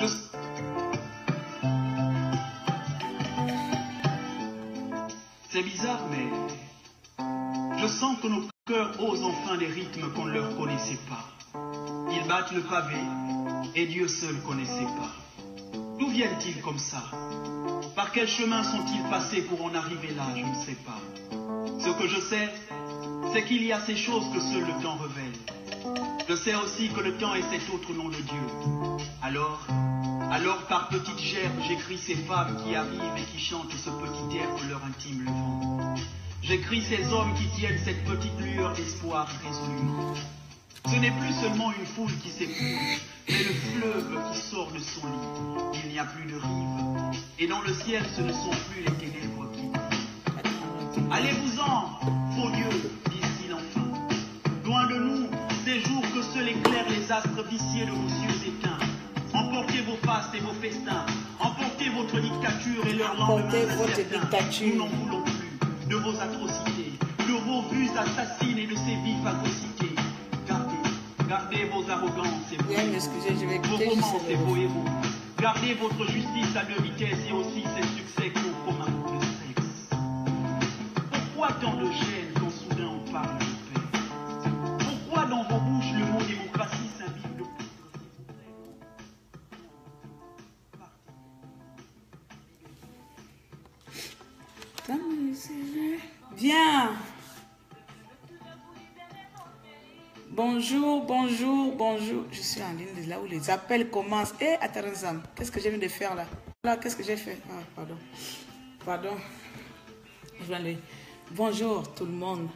Je... C'est bizarre, mais je sens que nos cœurs osent enfin les rythmes qu'on ne leur connaissait pas. Ils battent le pavé et Dieu seul connaissait pas. D'où viennent-ils comme ça? Par quel chemin sont-ils passés pour en arriver là? Je ne sais pas. Ce que je sais, c'est qu'il y a ces choses que seul le temps révèle. Je sais aussi que le temps est cet autre nom de Dieu. Alors par petites gerbes, j'écris ces femmes qui arrivent et qui chantent ce petit air que leur intime le vent. J'écris ces hommes qui tiennent cette petite lueur d'espoir résolument. Ce n'est plus seulement une foule qui s'épouse, mais le fleuve qui sort de son lit. Il n'y a plus de rive, et dans le ciel ce ne sont plus les ténèbres qui brillent. Allez-vous-en, faux dieux, disent-ils enfin. Loin de nous, ces jours que seuls éclairent les astres viciés de vos cieux éteints. Emportez vos fastes et vos festins, emportez votre dictature et leur lendemain incertain. Nous n'en voulons plus de vos atrocités, de vos vues assassines et de ces vies phagocytés. Gardez vos arrogances et vos romances et vos héros. Gardez votre justice à deux vitesses et aussi ces succès qu'au commun de sexe. Pourquoi tant de gêne quand soudain on parle de paix? Pourquoi dans vos bouches le mot démocratie s'imbibe de poudre? Viens. Bonjour, bonjour, bonjour. Je suis en ligne de là où les appels commencent. Eh, attends, qu'est-ce que je viens de faire là? Là, qu'est-ce que j'ai fait? Ah, pardon. Pardon. Je viens de... Bonjour tout le monde.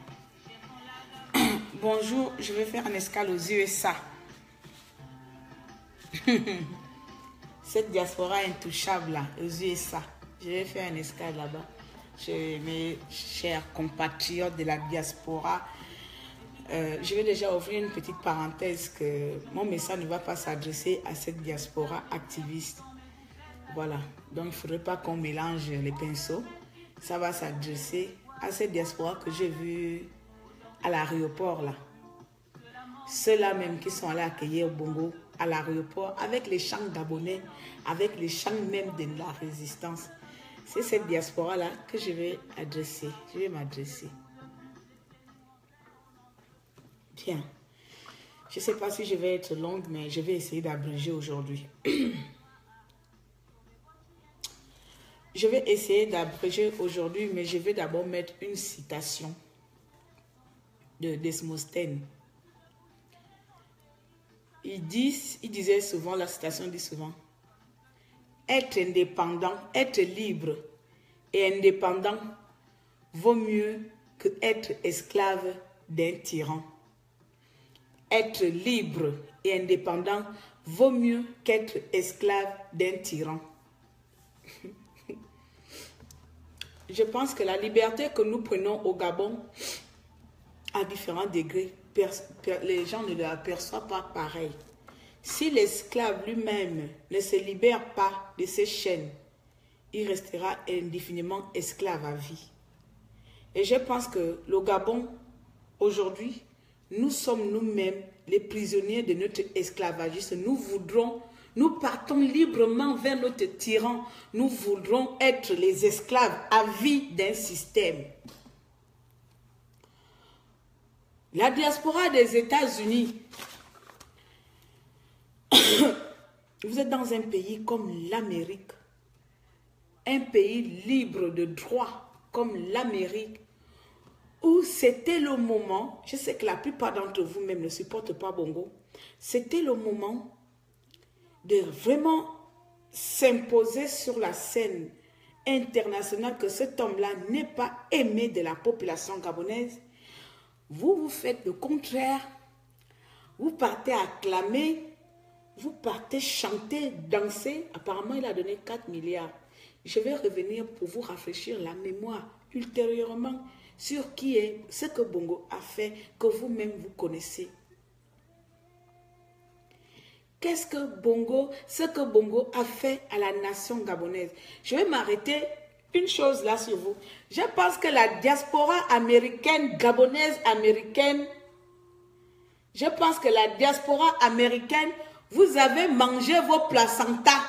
Bonjour, je vais faire un escale aux USA. Cette diaspora intouchable là, aux USA. Je vais faire un escale là-bas. Mes chers compatriotes de la diaspora. Je vais déjà ouvrir une petite parenthèse que mon message ne va pas s'adresser à cette diaspora activiste. Voilà. Donc, il ne faudrait pas qu'on mélange les pinceaux. Ça va s'adresser à cette diaspora que j'ai vue à l'aéroport là. Ceux-là même qui sont allés accueillir Bongo à l'aéroport avec les chants d'abonnés, avec les chants même de la résistance. C'est cette diaspora-là que je vais adresser. Je vais m'adresser. Bien. Je ne sais pas si je vais être longue, mais je vais essayer d'abréger aujourd'hui. Je vais essayer d'abréger aujourd'hui, mais je vais d'abord mettre une citation de Desmosthenes. Il disait souvent, la citation dit souvent, être indépendant, être libre et indépendant vaut mieux que être esclave d'un tyran. Être libre et indépendant vaut mieux qu'être esclave d'un tyran. Je pense que la liberté que nous prenons au Gabon, à différents degrés, les gens ne la perçoivent pas pareil. Si l'esclave lui-même ne se libère pas de ses chaînes, il restera indéfiniment esclave à vie. Et je pense que le Gabon, aujourd'hui, nous sommes nous-mêmes les prisonniers de notre esclavagisme. Nous partons librement vers notre tyran. Nous voudrons être les esclaves à vie d'un système. La diaspora des États-Unis, vous êtes dans un pays comme l'Amérique, un pays libre de droit comme l'Amérique, où c'était le moment, je sais que la plupart d'entre vous même ne supportent pas Bongo, c'était le moment de vraiment s'imposer sur la scène internationale que cet homme-là n'est pas aimé de la population gabonaise. Vous faites le contraire, vous partez acclamer, vous partez chanter, danser. Apparemment, il a donné 4 milliards. Je vais revenir pour vous rafraîchir la mémoire ultérieurement sur qui est ce que Bongo a fait, que vous-même vous connaissez. Qu'est-ce que Bongo, ce que Bongo a fait à la nation gabonaise? Je vais m'arrêter une chose là sur vous. Je pense que la diaspora américaine, gabonaise américaine, je pense que la diaspora américaine Vous avez mangé vos placentas.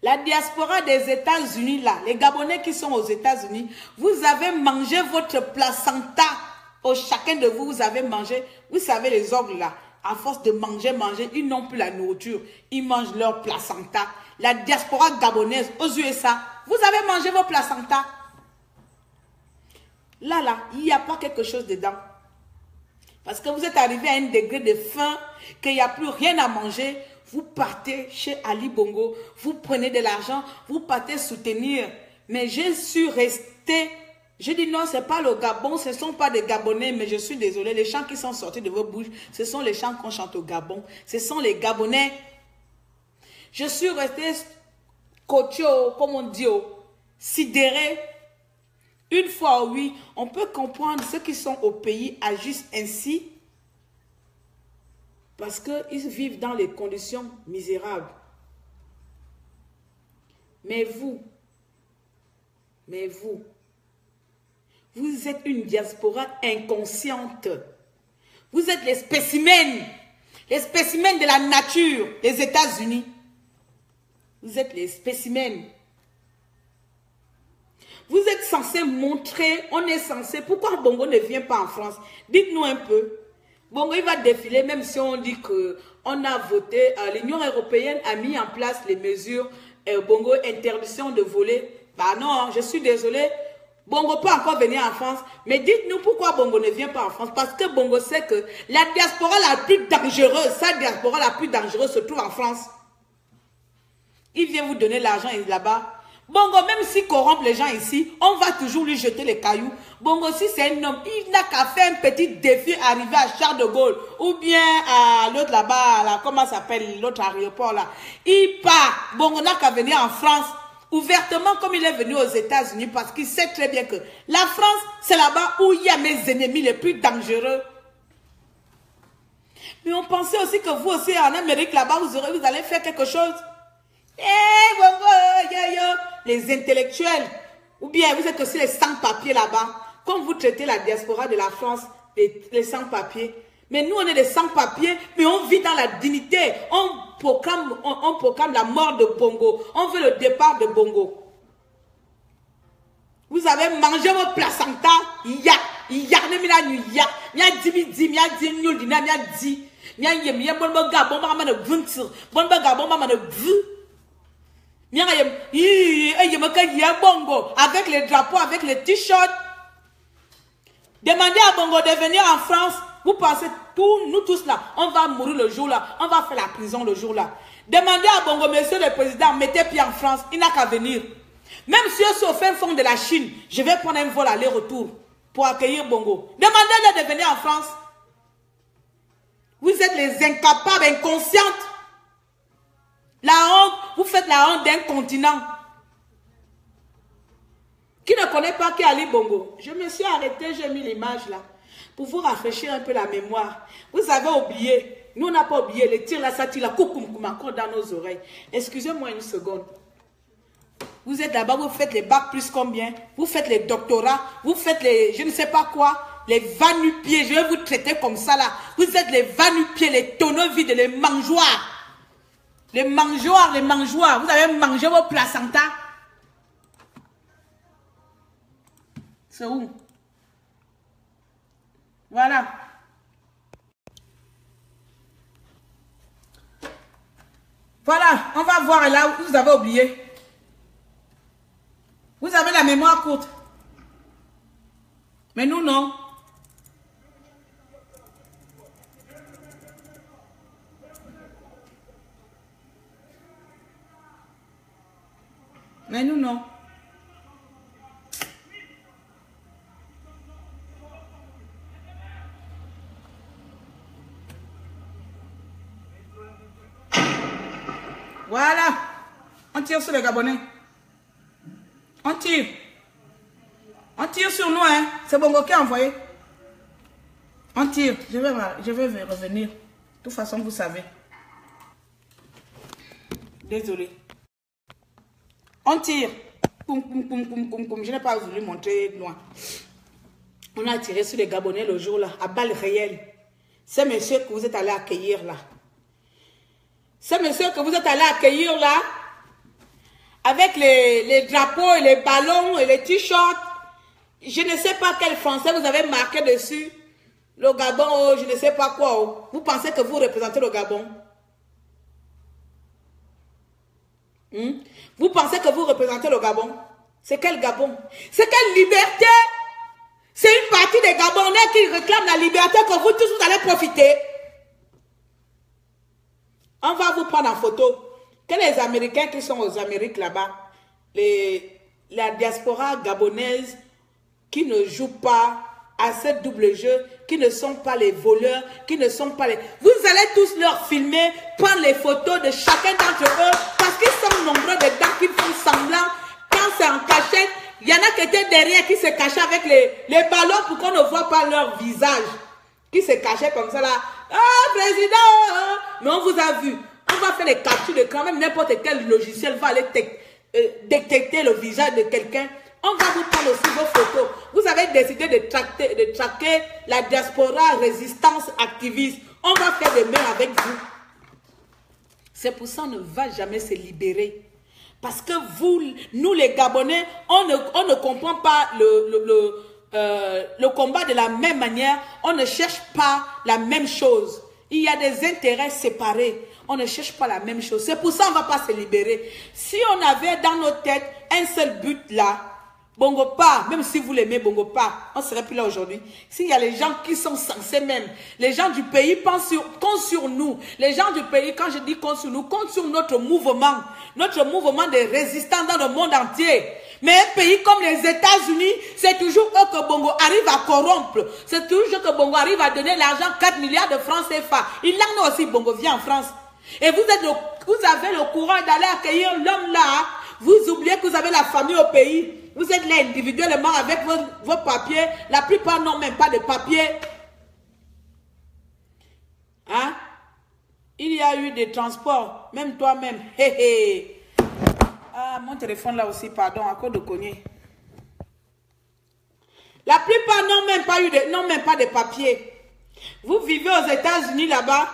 La diaspora des États-Unis, là, les Gabonais qui sont aux États-Unis, vous avez mangé votre placenta. Oh, chacun de vous, vous avez mangé. Vous savez, les ogres, là, à force de manger, ils n'ont plus la nourriture. Ils mangent leur placenta. La diaspora gabonaise aux USA, vous avez mangé vos placentas. Là, il n'y a pas quelque chose dedans. Parce que vous êtes arrivé à un degré de faim, qu'il n'y a plus rien à manger. Vous partez chez Ali Bongo, vous prenez de l'argent, vous partez soutenir. Mais je suis restée, je dis non, ce n'est pas le Gabon, ce ne sont pas des Gabonais, mais je suis désolée, les chants qui sont sortis de vos bouches, ce sont les chants qu'on chante au Gabon, ce sont les Gabonais. Je suis restée coachée, comme on dit, sidérée. Une fois, oui, on peut comprendre ceux qui sont au pays agissent ainsi parce qu'ils vivent dans les conditions misérables. Mais vous êtes une diaspora inconsciente. Vous êtes les spécimens de la nature, les États-Unis. Vous êtes les spécimens. Vous êtes censé montrer, on est censé, pourquoi Bongo ne vient pas en France? Dites-nous un peu. Bongo, il va défiler, même si on dit qu'on a voté, l'Union européenne a mis en place les mesures, Bongo, interdiction de voler. Bah non, je suis désolée, Bongo peut encore venir en France. Mais dites-nous pourquoi Bongo ne vient pas en France. Parce que Bongo sait que la diaspora la plus dangereuse, sa diaspora la plus dangereuse se trouve en France. Il vient vous donner l'argent là-bas. Bongo, même s'il corrompt les gens ici, on va toujours lui jeter les cailloux. Bongo, si c'est un homme, il n'a qu'à faire un petit défi, arriver à Charles de Gaulle, ou bien à l'autre là-bas, là, comment ça s'appelle, l'autre aéroport là. Il part. Bongo n'a qu'à venir en France, ouvertement comme il est venu aux États-Unis, parce qu'il sait très bien que la France, c'est là-bas où il y a mes ennemis les plus dangereux. Mais on pensait aussi que vous aussi, en Amérique, là-bas, vous allez faire quelque chose. Eh, Bongo, yo, yo. Les intellectuels, ou bien vous êtes aussi les sans-papiers là-bas, comme vous traitez la diaspora de la France, les sans-papiers. Mais nous, on est des sans-papiers, mais on vit dans la dignité. On proclame la mort de Bongo. On veut le départ de Bongo. Vous avez mangé vos placenta, avec les drapeaux, avec les t-shirts. Demandez à Bongo de venir en France. Vous pensez, nous tous là, on va mourir le jour là, on va faire la prison le jour là. Demandez à Bongo, monsieur le président, mettez pied en France, il n'a qu'à venir. Même si je suis au fin fond de la Chine, je vais prendre un vol aller-retour pour accueillir Bongo. Demandez-le de venir en France. Vous êtes les incapables, inconscientes. La honte, vous faites la honte d'un continent. Qui ne connaît pas qui est Ali Bongo? Je me suis arrêtée, j'ai mis l'image là. Pour vous rafraîchir un peu la mémoire. Vous avez oublié. Nous, on n'a pas oublié. Les tirs là, ça tire là, coucou, encore dans nos oreilles. Excusez-moi une seconde. Vous êtes là-bas, vous faites les bacs plus combien? Vous faites les doctorats, vous faites les, je ne sais pas quoi, les va-nu-pieds. Je vais vous traiter comme ça là. Vous êtes les va-nu-pieds, les tonneaux vides, les mangeoires. Les mangeoires, les mangeoires. Vous avez mangé vos placentas. C'est où? Voilà. Voilà, on va voir là où vous avez oublié. Vous avez la mémoire courte. Mais nous, non. Mais nous, non. Voilà. On tire sur les Gabonais. On tire. On tire sur nous, hein. C'est Bongo qui a envoyé. On tire. Je vais revenir. De toute façon, vous savez. Désolé. On tire. Poum, poum, poum, poum, poum, poum. Je n'ai pas voulu montrer loin. On a tiré sur les Gabonais le jour là, à balles réelles. Ces messieurs que vous êtes allés accueillir là. Ce monsieur que vous êtes allé accueillir là, avec les drapeaux et les ballons et les t-shirts, je ne sais pas quel français vous avez marqué dessus. Le Gabon, oh, je ne sais pas quoi. Oh. Vous pensez que vous représentez le Gabon? Vous pensez que vous représentez le Gabon? C'est quel Gabon? C'est quelle liberté? C'est une partie des Gabonais qui réclament la liberté que vous tous vous allez profiter. On va vous prendre en photo. Que les Américains qui sont aux Amériques là-bas, la diaspora gabonaise qui ne joue pas à ce double jeu, qui ne sont pas les voleurs, qui ne sont pas les... Vous allez tous leur filmer, prendre les photos de chacun d'entre eux, parce qu'ils sont nombreux dedans, qui font semblant. Quand c'est en cachette, il y en a qui étaient derrière, qui se cachaient avec les ballons pour qu'on ne voit pas leur visage. Qui se cachaient comme ça là. Ah, président! Mais on vous a vu. On va faire les captures d'écran, même n'importe quel logiciel va aller détecter le visage de quelqu'un. On va vous prendre aussi vos photos. Vous avez décidé de traquer la diaspora résistance activiste. On va faire des mains avec vous. C'est pour ça qu'on ne va jamais se libérer. Parce que vous, nous les Gabonais, on ne comprend pas le combat de la même manière. On ne cherche pas la même chose. Il y a des intérêts séparés. On ne cherche pas la même chose. C'est pour ça qu'on ne va pas se libérer. Si on avait dans nos têtes un seul but là, Bongo pas, même si vous l'aimez Bongo pas, on ne serait plus là aujourd'hui. S'il y a les gens qui sont censés même, les gens du pays comptent sur nous. Les gens du pays, quand je dis comptent sur nous, comptent sur notre mouvement de résistance dans le monde entier. Mais un pays comme les États-Unis, c'est toujours eux que Bongo arrive à corrompre. C'est toujours que Bongo arrive à donner l'argent, 4 milliards de francs CFA. Il en a aussi, Bongo vient en France. Et vous avez le courage d'aller accueillir l'homme là. Vous oubliez que vous avez la famille au pays. Vous êtes là individuellement avec vos papiers. La plupart n'ont même pas de papiers. Hein? Il y a eu des transports. Même toi-même. Ah, mon téléphone là aussi, pardon, à cause de cogner. La plupart n'ont même pas de papiers. Vous vivez aux États-Unis là-bas.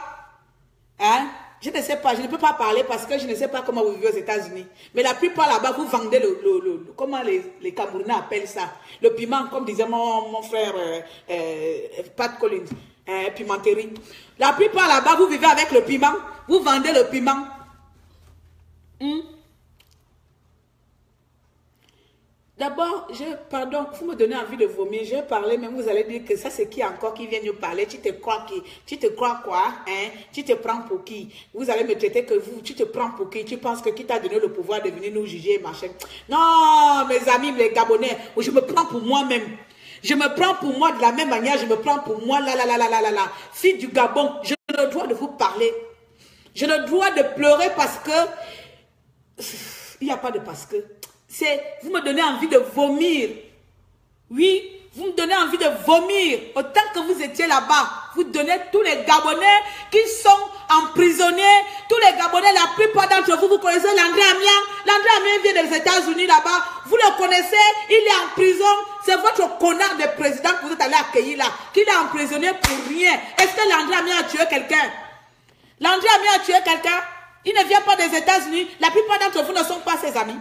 Hein? Je ne sais pas, je ne peux pas parler parce que je ne sais pas comment vous vivez aux États-Unis. Mais la plupart là-bas, vous vendez comment les Camerounais appellent ça? Le piment, comme disait mon frère Pat Collins, pimenterie. La plupart là-bas, vous vivez avec le piment, vous vendez le piment. D'abord, pardon, vous me donnez envie de vomir. Je vais parler, mais vous allez dire que ça, c'est qui encore qui vient nous parler? Tu te crois quoi? Hein? Tu te prends pour qui? Vous allez me traiter que tu te prends pour qui? Tu penses que qui t'a donné le pouvoir de venir nous juger, machin? Non, mes amis, les Gabonais, je me prends pour moi-même. Je me prends pour moi de la même manière, je me prends pour moi, là. Fille du Gabon, j'ai le droit de vous parler. J'ai le droit de pleurer parce que... Il n'y a pas de parce que... Vous me donnez envie de vomir. Oui, vous me donnez envie de vomir. Autant que vous étiez là-bas, vous donnez tous les Gabonais qui sont emprisonnés. Tous les Gabonais, la plupart d'entre vous, vous connaissez Landry Amian. Landry Amian vient des États-Unis là-bas. Vous le connaissez, il est en prison. C'est votre connard de président que vous êtes allé accueillir là, qui l'a emprisonné pour rien. Est-ce que Landry Amian a tué quelqu'un? Landry Amian a tué quelqu'un? Il ne vient pas des États-Unis. La plupart d'entre vous ne sont pas ses amis.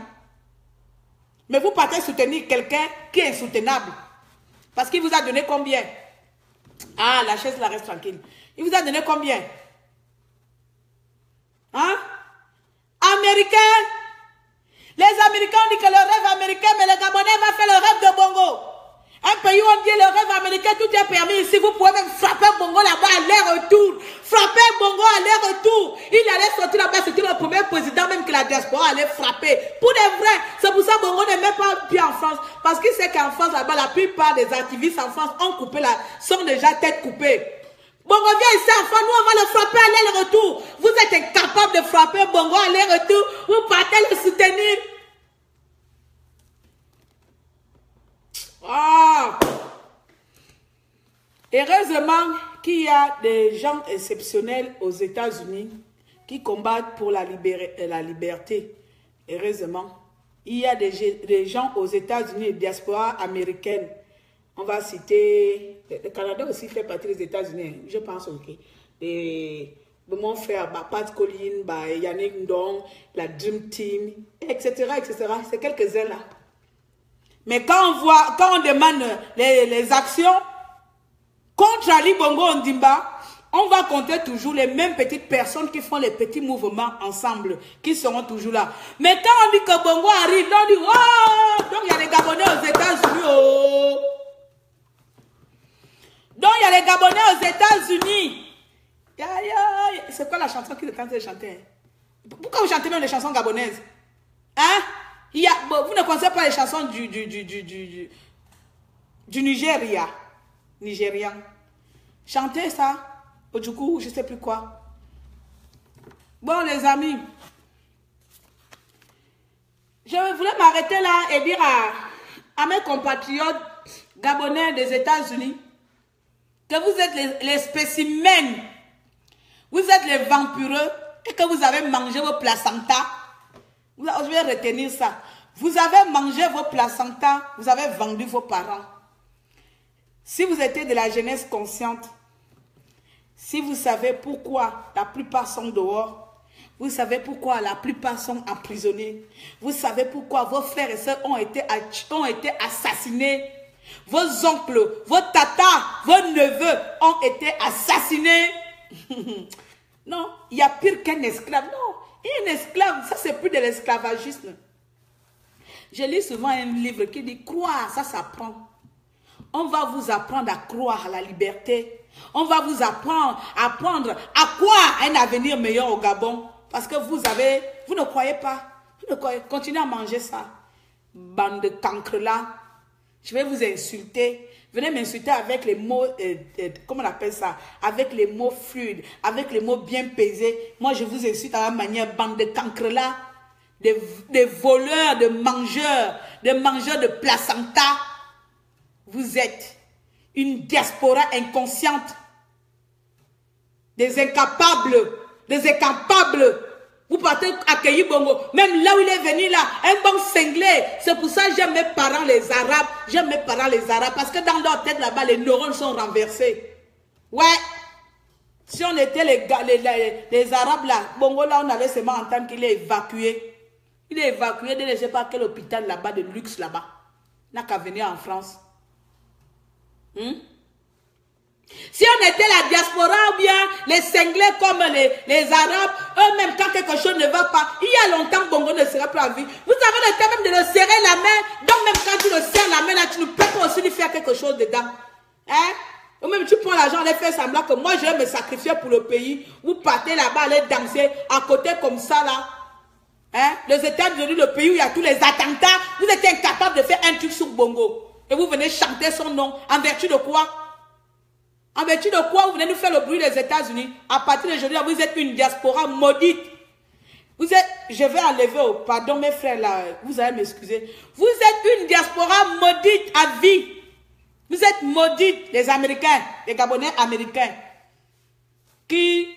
Mais vous partez soutenir quelqu'un qui est insoutenable. Parce qu'il vous a donné combien? Ah, la chaise là reste tranquille. Il vous a donné combien? Hein? Américains? Les Américains ont dit que le rêve américain, mais le Gabonais va faire le rêve de Bongo. Un pays où on dit le rêve américain, tout est permis. Ici, vous pouvez même frapper Bongo là-bas à l'aller-retour. Frapper Bongo à l'aller-retour. Il allait sortir là-bas, c'était le premier président même que la diaspora allait frapper. Pour de vrai, c'est pour ça que Bongo n'est même pas pied en France. Parce qu'il sait qu'en France, là-bas, la plupart des activistes en France sont déjà tête coupée. Bongo vient ici en France, nous on va le frapper à l'aller-retour. Vous êtes incapable de frapper Bongo à l'aller-retour. Vous partez le soutenir. Ah! Heureusement qu'il y a des gens exceptionnels aux États-Unis qui combattent pour la liberté. Heureusement. Il y a des gens aux États-Unis, diaspora américaine. On va citer... Le Canada aussi fait partie des États-Unis, je pense, ok. mon frère, Pat Colline, Yannick Ndong, la Dream Team, etc., etc. C'est quelques-uns là. Mais quand on demande les actions contre Ali Bongo Ondimba, on va compter toujours les mêmes petites personnes qui font les petits mouvements ensemble, qui seront toujours là. Mais quand on dit que Bongo arrive, on dit, oh, donc il y a les Gabonais aux États-Unis, oh. Donc il y a les Gabonais aux États-Unis. C'est quoi la chanson qu'il est en train de chanter? Pourquoi vous chantez même les chansons gabonaises? Hein? Vous ne connaissez pas les chansons du Nigeria. Nigérian. Chantez ça. Du coup, je ne sais plus quoi. Bon, les amis. Je voulais m'arrêter là et dire à mes compatriotes gabonais des États-Unis que vous êtes les spécimens. Vous êtes les vampireux et que vous avez mangé vos placentas. Je vais retenir ça. Vous avez mangé vos placentas, vous avez vendu vos parents. Si vous étiez de la jeunesse consciente, si vous savez pourquoi la plupart sont dehors, vous savez pourquoi la plupart sont emprisonnés, vous savez pourquoi vos frères et sœurs ont été assassinés, vos oncles, vos tatas, vos neveux ont été assassinés. Non, il y a pire qu'un esclave. Non, un esclave, ça c'est plus de l'esclavagisme. Je lis souvent un livre qui dit croire, ça s'apprend. On va vous apprendre à croire à la liberté. On va vous apprendre à croire à un avenir meilleur au Gabon. Parce que vous ne croyez pas. Continuez à manger ça. Bande de cancres là. Je vais vous insulter. Venez m'insulter avec les mots, comment on appelle ça? Avec les mots fluides, avec les mots bien pesés. Moi, je vous insulte à la manière, bande de cancres là. Des voleurs, de mangeurs de placenta. Vous êtes une diaspora inconsciente. Des incapables. Vous partez accueillir Bongo. Même là où il est venu là, un bon cinglé. C'est pour ça que j'aime mes parents les Arabes. J'aime mes parents les Arabes. Parce que dans leur tête là-bas, les neurones sont renversés. Ouais. Si on était les Arabes là, Bongo là, on allait seulement entendre qu'il est évacué. Il est évacué de je ne sais pas quel hôpital là-bas, de luxe là-bas. Il n'a qu'à venir en France. Si on était la diaspora ou bien les cinglés comme les Arabes, eux-mêmes quand quelque chose ne va pas, il y a longtemps Bongo ne serait plus à vie. Vous avez le temps même de le serrer la main. Donc même quand tu le serres la main là, tu ne peux pas aussi lui faire quelque chose dedans. Hein? Ou même tu prends l'argent, allez faire semblant que moi je vais me sacrifier pour le pays. Vous partez là-bas, allez danser à côté comme ça là. Hein? Les États-Unis, le pays où il y a tous les attentats, vous êtes incapable de faire un truc sur Bongo. Et vous venez chanter son nom. En vertu de quoi? En vertu de quoi vous venez nous faire le bruit des États-Unis? À partir d'aujourd'hui, vous êtes une diaspora maudite. Vous êtes, je vais enlever, pardon mes frères là, vous allez m'excuser. Vous êtes une diaspora maudite à vie. Vous êtes maudites, les Américains, les Gabonais américains, qui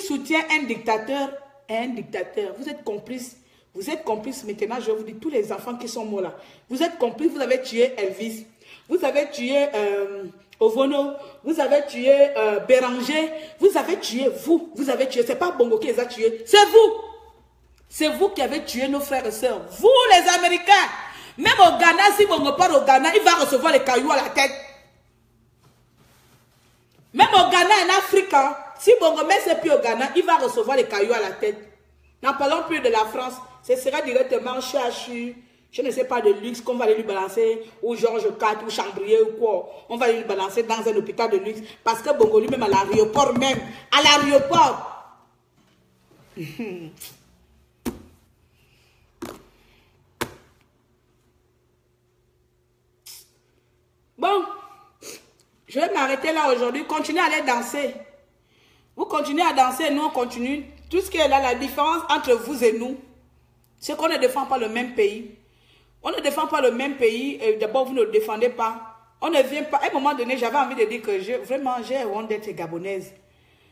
soutient un dictateur et un dictateur. Vous êtes complices. Vous êtes complices maintenant, je vous dis, tous les enfants qui sont morts là. Vous êtes complices, vous avez tué Elvis. Vous avez tué Ovono. Vous avez tué Béranger. Vous avez tué, vous avez tué. C'est pas Bongo qui les a tués, c'est vous. C'est vous qui avez tué nos frères et sœurs. Vous les Américains. Même au Ghana, si Bongo part au Ghana, il va recevoir les cailloux à la tête. Même au Ghana, en Afrique, hein, si Bongo met ses pieds au Ghana, il va recevoir les cailloux à la tête. N'en parlons plus de la France. Ce sera directement chez je ne sais pas de luxe qu'on va aller lui balancer, ou Georges IV, ou Chambrier, ou quoi. On va aller lui balancer dans un hôpital de luxe. Parce que Bongo lui-même à l'aéroport même. À l'aéroport. Bon. Je vais m'arrêter là aujourd'hui. Continuez à aller danser. Vous continuez à danser, nous on continue. Tout ce qui est là, la différence entre vous et nous, c'est qu'on ne défend pas le même pays. On ne défend pas le même pays. D'abord, vous ne le défendez pas. On ne vient pas. À un moment donné, j'avais envie de dire que vraiment, j'ai honte d'être gabonaise.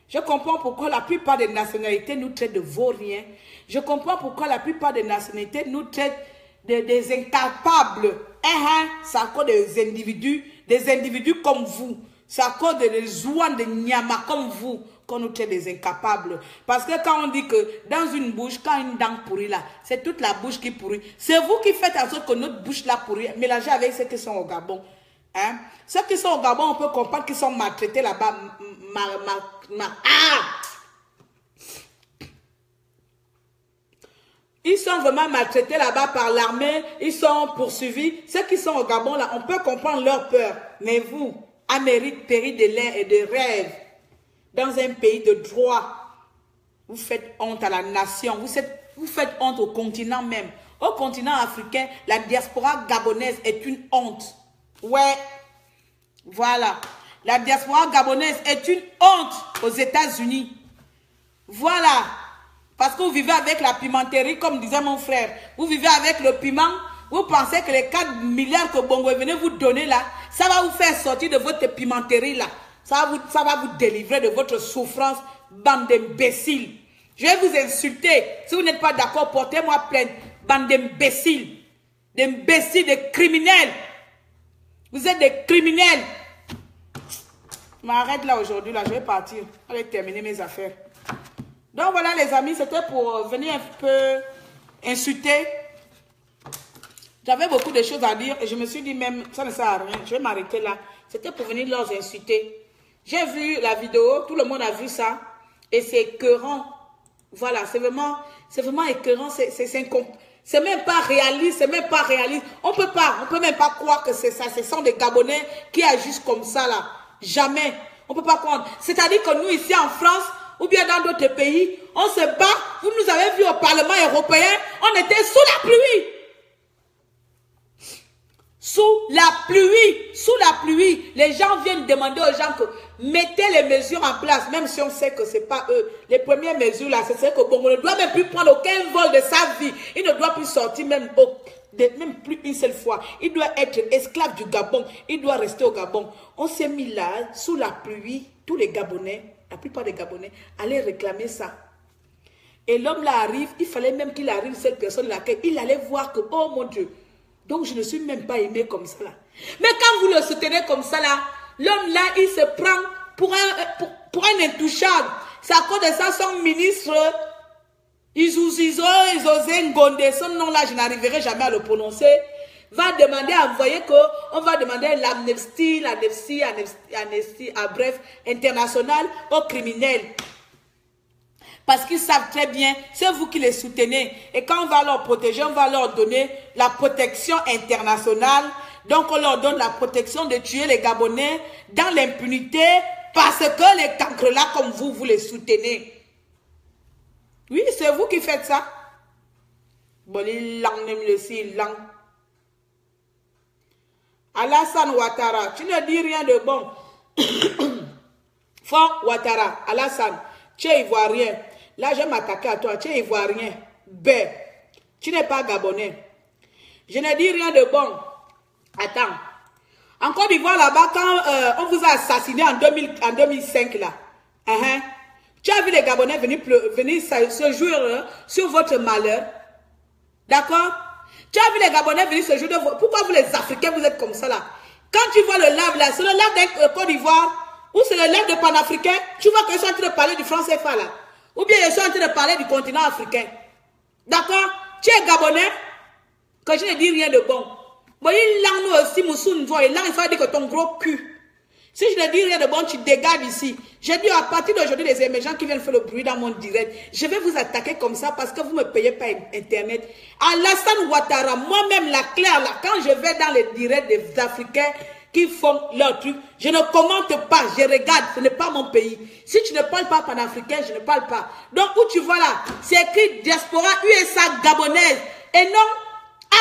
Je comprends pourquoi la plupart des nationalités nous traitent de vauriens. Je comprends pourquoi la plupart des nationalités nous traitent des incapables. C'est à cause des individus comme vous. C'est à cause des zouans de Nyama comme vous nous traite des incapables. Parce que quand on dit que dans une bouche, quand une dent pourrit là, c'est toute la bouche qui pourrit. C'est vous qui faites en sorte que notre bouche là pourrit, mélangée avec ceux qui sont au Gabon. Hein? Ceux qui sont au Gabon, on peut comprendre qu'ils sont maltraités là-bas. Ils sont vraiment maltraités là-bas par l'armée, ils sont poursuivis. Ceux qui sont au Gabon là, on peut comprendre leur peur. Mais vous, Amérique, pays de l'air et de rêve, dans un pays de droit, vous faites honte à la nation, vous faites honte au continent même. Au continent africain, la diaspora gabonaise est une honte. Ouais, voilà. La diaspora gabonaise est une honte aux États-Unis. Voilà. Parce que vous vivez avec la pimenterie, comme disait mon frère. Vous vivez avec le piment. Vous pensez que les 4 milliards que Bongo est venu vous donner là, ça va vous faire sortir de votre pimenterie là. Ça va vous délivrer de votre souffrance, bande d'imbéciles. Je vais vous insulter. Si vous n'êtes pas d'accord, portez-moi plainte. Bande d'imbéciles. D'imbéciles, de criminels. Vous êtes des criminels. Je m'arrête là aujourd'hui, là, je vais partir. Je vais terminer mes affaires. Donc voilà les amis, c'était pour venir un peu insulter. J'avais beaucoup de choses à dire et je me suis dit même, ça ne sert à rien, je vais m'arrêter là. C'était pour venir leur insulter. J'ai vu la vidéo, tout le monde a vu ça et c'est écœurant. Voilà, c'est vraiment écœurant, c'est même pas réaliste, c'est même pas réaliste. On peut même pas croire que c'est ça. Ce sont des Gabonais qui agissent comme ça là. Jamais. On peut pas croire. C'est-à-dire que nous ici en France, ou bien dans d'autres pays, on se bat. Vous nous avez vu au Parlement européen, on était sous la pluie. Sous la pluie. Sous la pluie. Les gens viennent demander aux gens que mettez les mesures en place, même si on sait que ce n'est pas eux. Les premières mesures là, c'est que Bongo ne doit même plus prendre aucun vol de sa vie. Il ne doit plus sortir même plus une seule fois. Il doit être esclave du Gabon. Il doit rester au Gabon. On s'est mis là, sous la pluie, tous les Gabonais, la plupart des Gabonais allaient réclamer ça. Et l'homme là arrive, il fallait même qu'il arrive, cette personne laquelle il allait voir que, oh mon Dieu, donc je ne suis même pas aimé comme ça là. Mais quand vous le soutenez comme ça là, l'homme là, il se prend pour un intouchable. C'est à cause de ça, son ministre, Izuzizo, Ngonde, son nom là, je n'arriverai jamais à le prononcer, va demander à envoyer on va demander l'amnistie, bref, internationale aux criminels. Parce qu'ils savent très bien, c'est vous qui les soutenez. Et quand on va leur protéger, on va leur donner la protection internationale. Donc on leur donne la protection de tuer les Gabonais dans l'impunité parce que les cancres là, comme vous les soutenez. Oui, c'est vous qui faites ça. Bon, les langues, même le si, langue. Alassane Ouattara, tu ne dis rien de bon. Fort Ouattara, Alassane, tu es ivoirien. Là, je vais m'attaquer à toi. Tu es ivoirien. Ben, tu n'es pas gabonais. Je ne dis rien de bon. Attends. En Côte d'Ivoire, là-bas, quand on vous a assassiné en 2005, là, tu as vu les Gabonais venir se jouer sur votre malheur. D'accord? Tu as vu les Gabonais venir se jouer de votre... Pourquoi vous, les Africains, vous êtes comme ça, là? Quand tu vois le live, là, c'est le live de Côte d'Ivoire, ou c'est le live de Panafricain, tu vois qu'ils sont en train de parler du franc CFA, là. Ou bien ils sont en train de parler du continent africain. D'accord? Tu es Gabonais, que je ne dis rien de bon. Bon, il langue nous aussi, Moussoun voit, il faut dire que ton gros cul. Si je ne dis rien de bon, tu dégages ici. J'ai dit à partir d'aujourd'hui, les émergents qui viennent faire le bruit dans mon direct, je vais vous attaquer comme ça parce que vous ne me payez pas Internet. Alassane Ouattara, moi-même, la claire, là, quand je vais dans les directs des Africains qui font leur truc, je ne commente pas, je regarde, ce n'est pas mon pays. Si tu ne parles pas panafricain, je ne parle pas. Donc, où tu vois là, c'est écrit diaspora USA gabonaise, et non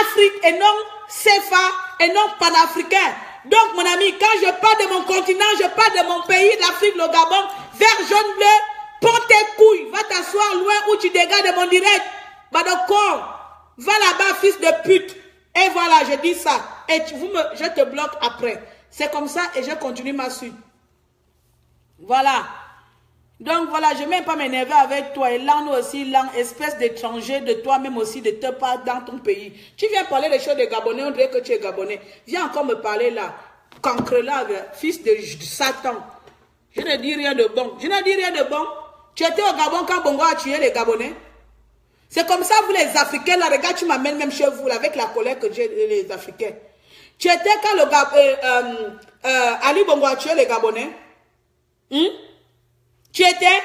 Afrique, et non CFA, et non panafricain. Donc, mon ami, quand je parle de mon continent, je parle de mon pays, l'Afrique, le Gabon, vert, jaune, bleu, prends tes couilles, va t'asseoir loin où tu dégages de mon direct. Bah d'accord, va là-bas, fils de pute. Et voilà, je dis ça. Et je te bloque après. C'est comme ça et je continue ma suite. Voilà. Donc voilà, je ne vais même pas m'énerver avec toi. Et là, nous aussi, là, espèce d'étranger de toi-même aussi, de te parler dans ton pays. Tu viens parler des choses de Gabonais, on dirait que tu es Gabonais. Viens encore me parler là. Cancre là, fils de Satan. Je ne dis rien de bon. Je ne dis rien de bon. Tu étais au Gabon quand Bongo a tué les Gabonais. C'est comme ça, vous les Africains, là, regarde, tu m'amènes même chez vous, là, avec la colère que j'ai les Africains. Tu étais quand Ali Bongo a tué les Gabonais. Tu étais?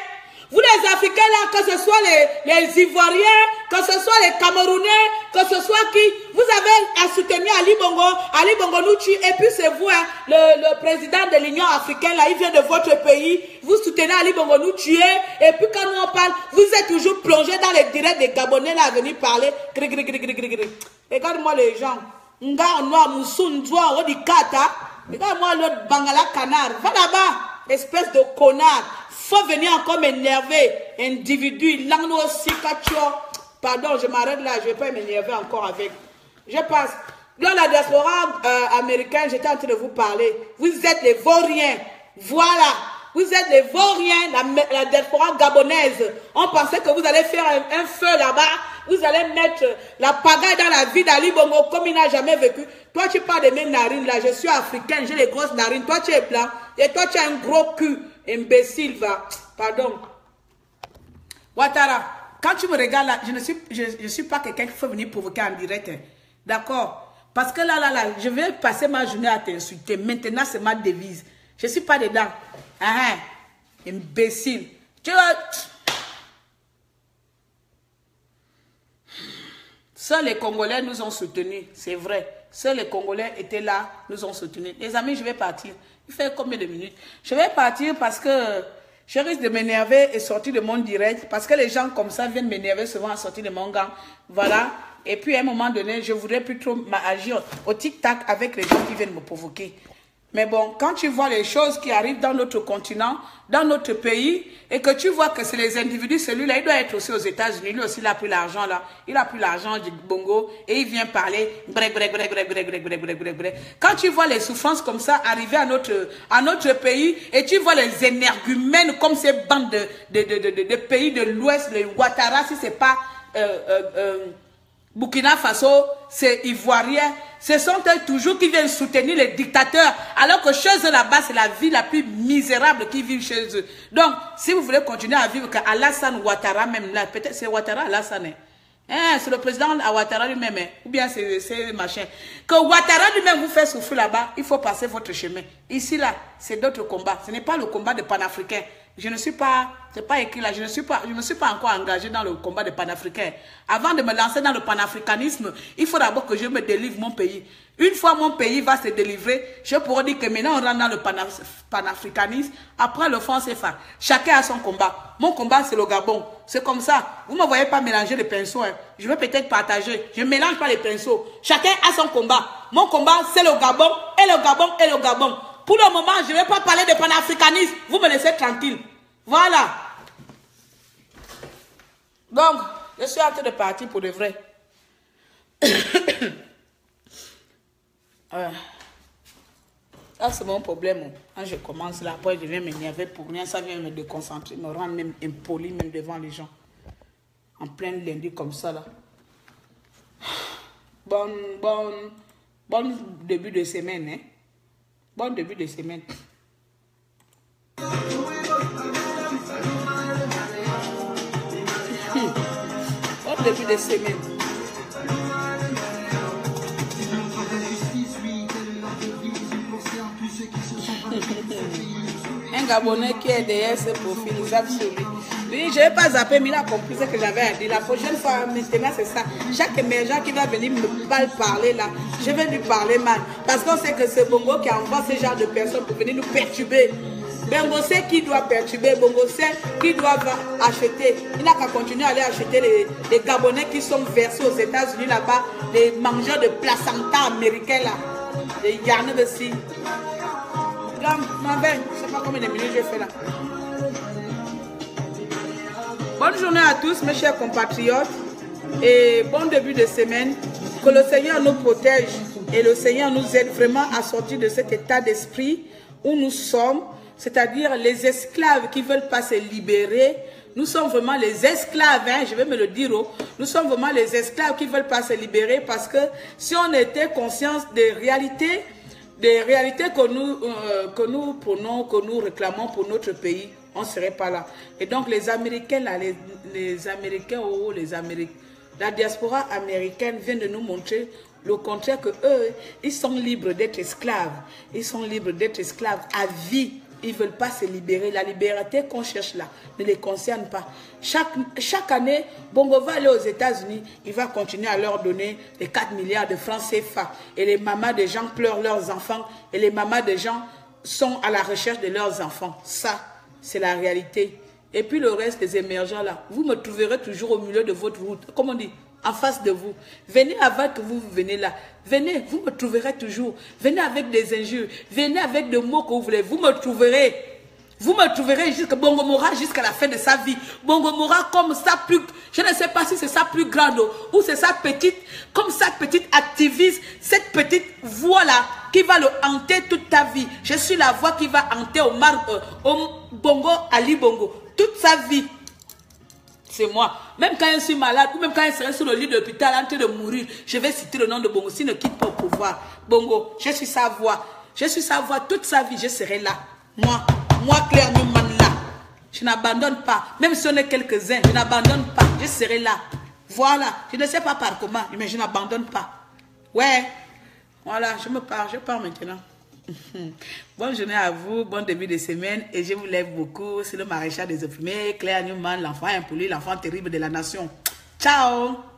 Vous les Africains là, que ce soit les Ivoiriens, que ce soit les Camerounais, que ce soit qui, vous avez à soutenir Ali Bongo nous tue, et puis c'est vous, hein, le président de l'Union africaine, là, il vient de votre pays, vous soutenez Ali Bongo nous tuer, et puis quand nous on parle, vous êtes toujours plongé dans les directs des Gabonais là, à venir parler, regarde-moi les gens, Nga, Noa, Moussoun, Djoua, Rodikata, regarde-moi l'autre Bangala Canard, va là-bas, espèce de connard. Faut venir encore m'énerver. Individu, l'angle aussi, pardon, je m'arrête là, je ne vais pas m'énerver encore avec. Je passe. Dans la diaspora américaine, j'étais en train de vous parler. Vous êtes les vauriens. Voilà. Vous êtes les vauriens, la diaspora gabonaise. On pensait que vous allez faire un feu là-bas. Vous allez mettre la pagaille dans la vie d'Ali Bongo comme il n'a jamais vécu. Toi, tu parles de mes narines là. Je suis africaine, j'ai les grosses narines. Toi, tu es blanc. Et toi, tu as un gros cul. Imbécile, va. Pardon. Ouattara, quand tu me regardes là, je ne suis pas quelqu'un qui faut venir provoquer en direct. Hein. D'accord? Parce que là, je vais passer ma journée à t'insulter. Maintenant, c'est ma devise. Je ne suis pas dedans. Imbécile. Tu vois. Seuls les Congolais nous ont soutenus. C'est vrai. Seuls les Congolais étaient là, nous ont soutenus. Les amis, je vais partir. Il fait combien de minutes? Je vais partir parce que je risque de m'énerver et sortir de mon direct. Parce que les gens comme ça viennent m'énerver souvent à sortir de mon gang. Voilà. Et puis à un moment donné, je voudrais plus trop agir au tic-tac avec les gens qui viennent me provoquer. Mais bon, quand tu vois les choses qui arrivent dans notre continent, dans notre pays, et que tu vois que c'est les individus, celui-là, il doit être aussi aux États-Unis, lui aussi, il a pris l'argent là, il a pris l'argent du Bongo, et il vient parler, Quand tu vois les souffrances comme ça arriver à notre pays, et tu vois les énergumènes comme ces bandes de pays de l'Ouest, les Ouattara, si c'est pas Burkina Faso, c'est Ivoirien, ce sont eux toujours qui viennent soutenir les dictateurs, alors que chez eux là-bas, c'est la vie la plus misérable qui vivent chez eux. Donc, si vous voulez continuer à vivre qu'Alassane Ouattara, même là, peut-être c'est Ouattara Alassane, c'est le président Ouattara lui-même, ou bien c'est machin. Que Ouattara lui-même vous fait souffrir là-bas, il faut passer votre chemin. Ici, là, c'est d'autres combats. Ce n'est pas le combat des panafricains. Je ne suis pas, c'est pas écrit là, je ne me suis pas encore engagé dans le combat des panafricains. Avant de me lancer dans le panafricanisme, il faut d'abord que je me délivre mon pays. Une fois mon pays va se délivrer, je pourrais dire que maintenant on rentre dans le panafricanisme, après le franc CFA. Chacun a son combat. Mon combat c'est le Gabon. C'est comme ça. Vous ne me voyez pas mélanger les pinceaux. Hein. Je vais peut-être partager. Je ne mélange pas les pinceaux. Chacun a son combat. Mon combat c'est le Gabon, et le Gabon, et le Gabon. Pour le moment, je ne vais pas parler de panafricanisme. Vous me laissez tranquille. Voilà. Donc, je suis en train de partir pour de vrai. Ça, c'est mon problème. Quand je commence là, après, je viens m'énerver pour rien. Ça vient me déconcentrer, me rendre même impoli, même devant les gens. En plein lundi comme ça, là. Bon début de semaine, hein. Bon début de semaine. Bon début de semaine. Un Gabonais qui est derrière ce profil, zappe sur lui. Oui, je n'ai pas zappé, mais il a compris ce que j'avais à dire. La prochaine fois, maintenant, c'est ça. Chaque émergent qui va venir me parler là, je vais lui parler mal. Parce qu'on sait que c'est Bongo qui envoie ce genre de personnes pour venir nous perturber. Bongo sait qui doit perturber, Bongo sait qui doit acheter. Il n'a qu'à continuer à aller acheter les Gabonais qui sont versés aux États-Unis là-bas, les mangeurs de placenta américains là, les yarnés de ci. Je ne sais pas combien de minutes je fais là. Bonne journée à tous mes chers compatriotes et bon début de semaine. Que le Seigneur nous protège et le Seigneur nous aide vraiment à sortir de cet état d'esprit où nous sommes, c'est-à-dire les esclaves qui ne veulent pas se libérer. Nous sommes vraiment les esclaves, hein, je vais me le dire. Nous sommes vraiment les esclaves qui ne veulent pas se libérer parce que si on était conscient des réalités des réalités que nous prenons, que nous réclamons pour notre pays, on ne serait pas là. Et donc les Américains, là, les Américains, la diaspora américaine vient de nous montrer le contraire, que eux, ils sont libres d'être esclaves. Ils sont libres d'être esclaves à vie. Ils ne veulent pas se libérer. La liberté qu'on cherche là ne les concerne pas. Chaque année, Bongo va aller aux États-Unis. Il va continuer à leur donner les 4 milliards de francs CFA. Et les mamans des gens pleurent leurs enfants. Et les mamans des gens sont à la recherche de leurs enfants. Ça, c'est la réalité. Et puis le reste des émergents là, vous me trouverez toujours au milieu de votre route. Comme on dit, en face de vous. Venez avant que vous venez là. Venez, vous me trouverez toujours. Venez avec des injures. Venez avec des mots que vous voulez. Vous me trouverez. Vous me trouverez jusqu'à Bongo Mora jusqu'à la fin de sa vie. Bongo Mora comme ça plus... Je ne sais pas si c'est sa plus grande ou c'est sa petite... Comme sa petite activiste. Cette petite voix là qui va le hanter toute ta vie. Je suis la voix qui va hanter au Bongo Ali Bongo. Toute sa vie. C'est moi. Même quand je suis malade, ou même quand je serai sur le lit de l'hôpital en train de mourir, je vais citer le nom de Bongo. S'il ne quitte pas au pouvoir, Bongo, je suis sa voix. Je suis sa voix toute sa vie, je serai là. Moi Claire Newman là. Je n'abandonne pas. Même si on est quelques-uns, je n'abandonne pas. Je serai là. Voilà. Je ne sais pas par comment, mais je n'abandonne pas. Ouais. Voilà, je pars maintenant. Bonne journée à vous, bon début de semaine et je vous lève beaucoup. C'est le maréchal des opprimés, Claire Newman, l'enfant impoli, l'enfant terrible de la nation. Ciao!